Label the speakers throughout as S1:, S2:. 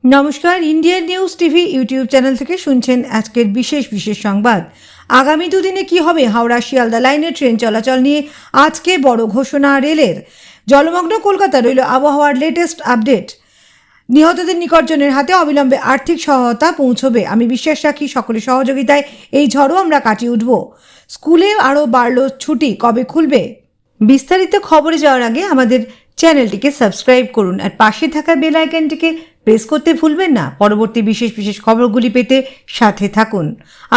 S1: নমস্কার, Indian news TV YouTube channel থেকে শুনছেন আজকের বিশেষ সংবাদ। আগামী দুদিনে কি হবে হাওড়া শিয়ালদা লাইনে ট্রেন চলাচল নিয়ে আজকে বড় ঘোষণা রেলের। জলমগ্ন কলকাতা রইল আবহাওয়ার লেটেস্ট আপডেট। নিহতদের নিকটজনের হাতে অবিলম্বে আর্থিক সহায়তা পৌঁছবে। আমি বিশ্বাস রাখি সকলের সহযোগিতায় এই ঝড়ও আমরা কাটিয়ে উঠব। স্কুলে আরও বাড়ল ছুটি, কবে খুলবে? বিস্তারিত খবরে যাওয়ার আগে আমাদের চ্যানেলটিকে সাবস্ক্রাইব করুন আর পাশে থাকা বেল আইকনটিকে প্রেস করতে ভুলবেন না। পরবর্তী বিশেষ খবরগুলি পেতে সাথে থাকুন।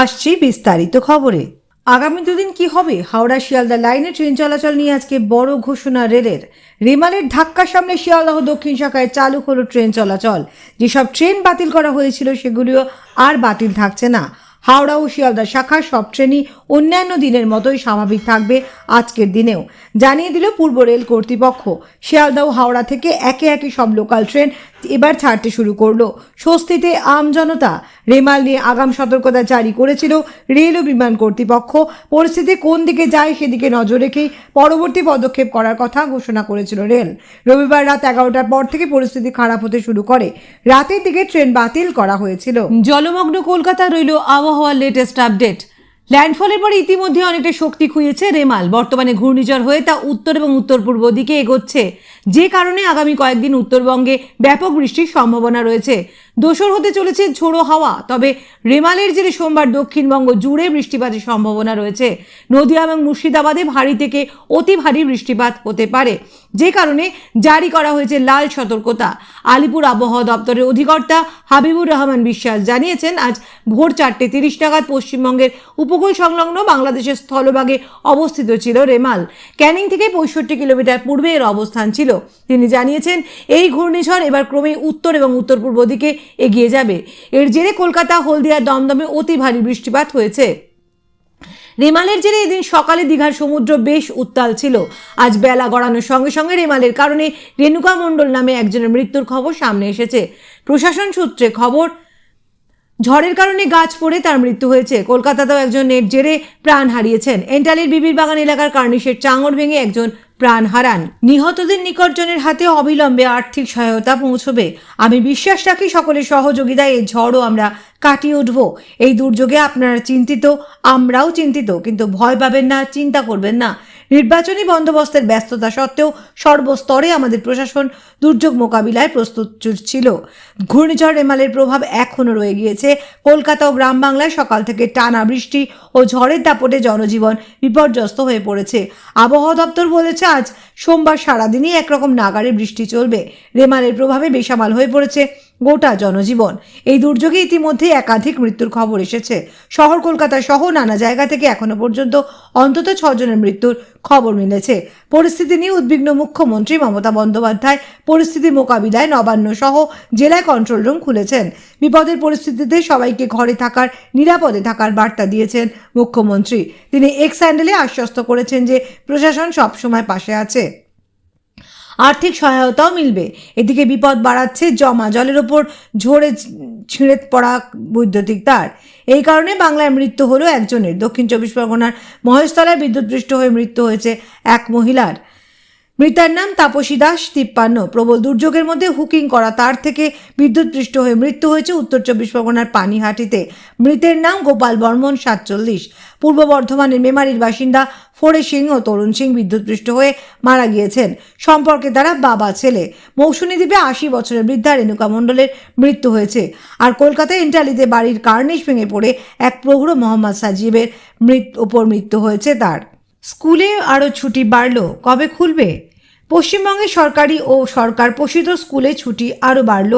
S1: আসছি বিস্তারিত খবরে। আগামী দুদিন কি হবে হাওড়া শিয়ালদা লাইনে ট্রেন চলাচল নিয়ে আজকে বড় ঘোষণা রেলের। রেমালের ধাক্কা সামনে শিয়ালদাহ দক্ষিণ শাখায় চালু হলো ট্রেন চলাচল। যেসব ট্রেন বাতিল করা হয়েছিল সেগুলিও আর বাতিল থাকছে না। হাওড়া ও শিয়ালদা শাখার সব ট্রেনই অন্যান্য দিনের মতোই স্বাভাবিক থাকবে আজকের দিনেও, জানিয়ে দিল পূর্ব রেল কর্তৃপক্ষ। শিয়ালদা ও হাওড়া থেকে একে একে সব লোকাল ট্রেন এবার ছাড়তে শুরু করলো। স্বস্তিতে আমজনতা। রেমাল নিয়ে আগাম সতর্কতা জারি করেছিল রেল ও বিমান কর্তৃপক্ষ। পরিস্থিতি কোন দিকে যায় সেদিকে নজর রেখেই পরবর্তী পদক্ষেপ করার কথা ঘোষণা করেছিল রেল। রবিবার রাত 11টার পর থেকে পরিস্থিতি খারাপ হতে শুরু করে। রাতের দিকে ট্রেন বাতিল করা হয়েছিল। জলমগ্ন কলকাতা রইল আবহাওয়ার লেটেস্ট আপডেট। ল্যান্ডফলের পরে ইতিমধ্যে অনেকটা শক্তি খুঁজেছে রেমাল। বর্তমানে ঘূর্ণিঝড় হয়ে তা উত্তর এবং উত্তর পূর্ব দিকে এগোচ্ছে, যে কারণে আগামী কয়েকদিন উত্তরবঙ্গে ব্যাপক বৃষ্টির সম্ভাবনা রয়েছে। দোসর হতে চলেছে ঝোড়ো হাওয়া। তবে রেমালের জেরে সোমবার দক্ষিণবঙ্গ জুড়ে বৃষ্টিপাতের সম্ভাবনা রয়েছে। নদিয়া এবং মুর্শিদাবাদে ভারী থেকে অতি ভারী বৃষ্টিপাত হতে পারে, যে কারণে জারি করা হয়েছে লাল সতর্কতা। আলিপুর আবহাওয়া দপ্তরের অধিকর্তা হাবিবুর রহমান বিশ্বাস জানিয়েছেন, আজ ভোর 4:30 নাগাদ পশ্চিমবঙ্গের উপকূল সংলগ্ন বাংলাদেশের স্থলভাগে অবস্থিত ছিল রেমাল। ক্যানিং থেকে 65 কিলোমিটার পূর্বে এর অবস্থান ছিল। তিনি জানিয়েছেন, এই ঘূর্ণিঝড় এবার ক্রমে উত্তর এবং উত্তর পূর্ব দিকে এগিয়ে যাবে। এর জেরে কলকাতা, হলদিয়া, দমদমে অতি ভারী বৃষ্টিপাত হয়েছে। রেমালের জেরে এদিন সকালে দীঘার সমুদ্র বেশ উত্তাল ছিল। আজ বেলা গড়ানোর সঙ্গে সঙ্গে রেমালের কারণে রেণুকা মণ্ডল নামে একজনের মৃত্যুর খবর সামনে এসেছে। প্রশাসন সূত্রে খবর, ঝড়ের কারণে গাছ পড়ে তার মৃত্যু হয়েছে। কলকাতাতেও একজন এর জেরে প্রাণ হারিয়েছেন। এন্টালির বিবির বাগান এলাকার কার্নিশের চাঙড় ভেঙে একজন প্রাণ হারান। নিহতদের নিকটজনের হাতে অবিলম্বে আর্থিক সহায়তা পৌঁছবে। আমি বিশ্বাস রাখি সকলের সহযোগিতায় এই ঝড়ও আমরা কাটিয়ে উঠব। এই দুর্যোগে আপনারা চিন্তিত, আমরাও চিন্তিত, কিন্তু ভয় পাবেন না, চিন্তা করবেন না। নির্বাচনী বন্দোবস্তের ব্যস্ততা সত্ত্বেও সর্বস্তরে আমাদের প্রশাসন দুর্যোগ মোকাবিলায় প্রস্তুত ছিল। ঘূর্ণিঝড় রেমালের প্রভাব এখনও রয়ে গিয়েছে। কলকাতা ও গ্রাম বাংলায় সকাল থেকে টানা বৃষ্টি ও ঝড়ের দাপটে জনজীবন বিপর্যস্ত হয়ে পড়েছে। আবহাওয়া দপ্তর বলেছে, আজ সোমবার সারাদিনই একরকম নাগাড়ে বৃষ্টি চলবে। রেমালের প্রভাবে বেসামাল হয়ে পড়েছে গোটা জনজীবন। এই দুর্যোগে ইতিমধ্যে একাধিক মৃত্যুর খবর এসেছে। শহর কলকাতা সহ নানা জায়গা থেকে এখনো পর্যন্ত অন্তত 6 জনের মৃত্যুর খবর মিলেছে। পরিস্থিতি নিয়ে উদ্বিগ্ন মুখ্যমন্ত্রী মমতা বন্দ্যোপাধ্যায় পরিস্থিতি মোকাবিলায় নবান্ন সহ জেলায় কন্ট্রোল রুম খুলেছেন। বিপদের পরিস্থিতিতে সবাইকে ঘরে থাকার, নিরাপদে থাকার বার্তা দিয়েছেন মুখ্যমন্ত্রী। তিনি এক্স হ্যান্ডেলে আশ্বস্ত করেছেন যে প্রশাসন সবসময় পাশে আছে, আর্থিক সহায়তাও মিলবে। এদিকে বিপদ বাড়াচ্ছে জমা জলের ওপর ঝরে ছিঁড়ে পড়া বৈদ্যুতিক তার। এই কারণে বাংলায় মৃত্যু হলো একজনের। দক্ষিণ 24 পরগনার মহেশতলায় বিদ্যুৎপৃষ্ট হয়ে মৃত্যু হয়েছে এক মহিলার। মৃতার নাম তাপসী দাস, 53। প্রবল দুর্যোগের মধ্যে হুকিং করা তার থেকে বিদ্যুৎপৃষ্ট হয়ে মৃত্যু হয়েছে উত্তর 24 পরগনার পানিহাটিতে। মৃতের নাম গোপাল বর্মন, 47। পূর্ব বর্ধমানের মেমারির বাসিন্দা ফোরে সিং ও তরুণ সিং বিদ্যুৎপৃষ্ট হয়ে মারা গিয়েছেন। সম্পর্কে তারা বাবা ছেলে। মৌসুমী দ্বীপে 80 বছরের বৃদ্ধা রেণুকা মণ্ডলের মৃত্যু হয়েছে। আর কলকাতায় এন্টালিতে বাড়ির কার্নিশ ভেঙে পড়ে এক প্রৌঢ় মোহাম্মদ সাজিবের মৃত্যু হয়েছে তার। স্কুলে আরও ছুটি বাড়ল, কবে খুলবে? পশ্চিমবঙ্গে সরকারি ও সরকার পোষিত স্কুলে ছুটি আরও বাড়ল।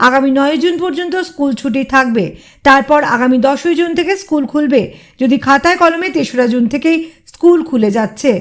S1: আগামী 9 জুন পর্যন্ত স্কুল ছুটি থাকবে। তারপর আগামী 10 জুন থেকে স্কুল খুলবে। যদি খাতায় কলমে 3রা জুন থেকেই স্কুল খুলে যাচ্ছে।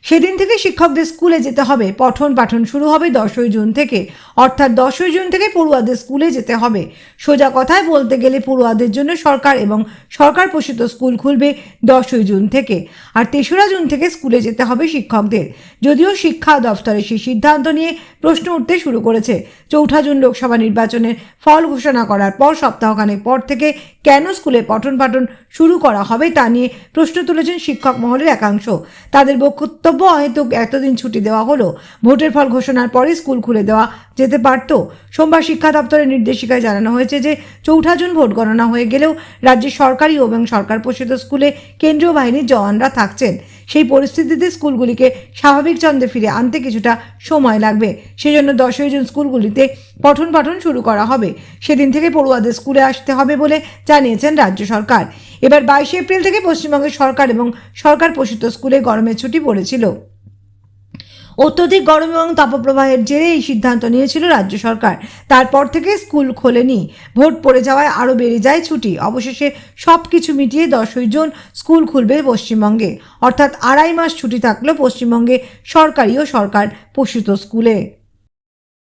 S1: সেদিন থেকে শিক্ষকদের স্কুলে যেতে হবে। পঠন পাঠন শুরু হবে 10 জুন থেকে, অর্থাৎ 10 জুন থেকে পড়ুয়াদের স্কুলে যেতে হবে। সোজা কথায় বলতে গেলে পড়ুয়াদের জন্য সরকার এবং সরকার পোষিত স্কুল খুলবে 10 জুন থেকে, আর 3রা জুন থেকে স্কুলে যেতে হবে শিক্ষকদের। যদিও শিক্ষা দফতরে সেই সিদ্ধান্ত নিয়ে প্রশ্ন উঠতে শুরু করেছে। 4 জুন লোকসভা নির্বাচনের ফল ঘোষণা করার পর সপ্তাহখানেক পর থেকে কেন স্কুলে পঠন পাঠন শুরু করা হবে তা নিয়ে প্রশ্ন তুলেছেন শিক্ষক মহলের একাংশ। তাদের বক্তব্য, বক্তব্য, অহেতুক এতদিন ছুটি দেওয়া হলো, ভোটের ফল ঘোষণার পরে স্কুল খুলে দেওয়া যেতে পারত। সোমবার শিক্ষা দপ্তরের নির্দেশিকায় জানানো হয়েছে যে 4 জুন ভোট গণনা হয়ে গেলেও রাজ্যের সরকারি এবং সরকার পোষিত স্কুলে কেন্দ্রীয় বাহিনীর জওয়ানরা থাকছেন। সেই পরিস্থিতিতে স্কুলগুলিকে স্বাভাবিক ছন্দে ফিরে আনতে কিছুটা সময় লাগবে। সেজন্য 10 জুন স্কুলগুলিতে পঠন পাঠন শুরু করা হবে। সেদিন থেকে পড়ুয়াদের স্কুলে আসতে হবে বলে জানিয়েছেন রাজ্য সরকার। এবার 22 এপ্রিল থেকে পশ্চিমবঙ্গের সরকার এবং সরকার পোষিত স্কুলে গরমের ছুটি পড়েছিল। অত্যধিক গরম এবং তাপপ্রবাহের জেরে এই সিদ্ধান্ত নিয়েছিল রাজ্য সরকার। তারপর থেকে স্কুল খোলেনি। ভোট পড়ে যাওয়ায় আরও বেড়ে যায় ছুটি। অবশেষে সব কিছু মিটিয়ে 10 জুন স্কুল খুলবে পশ্চিমবঙ্গে। অর্থাৎ 2.5 মাস ছুটি থাকলো পশ্চিমবঙ্গে সরকারি ও সরকার পোষিত স্কুলে।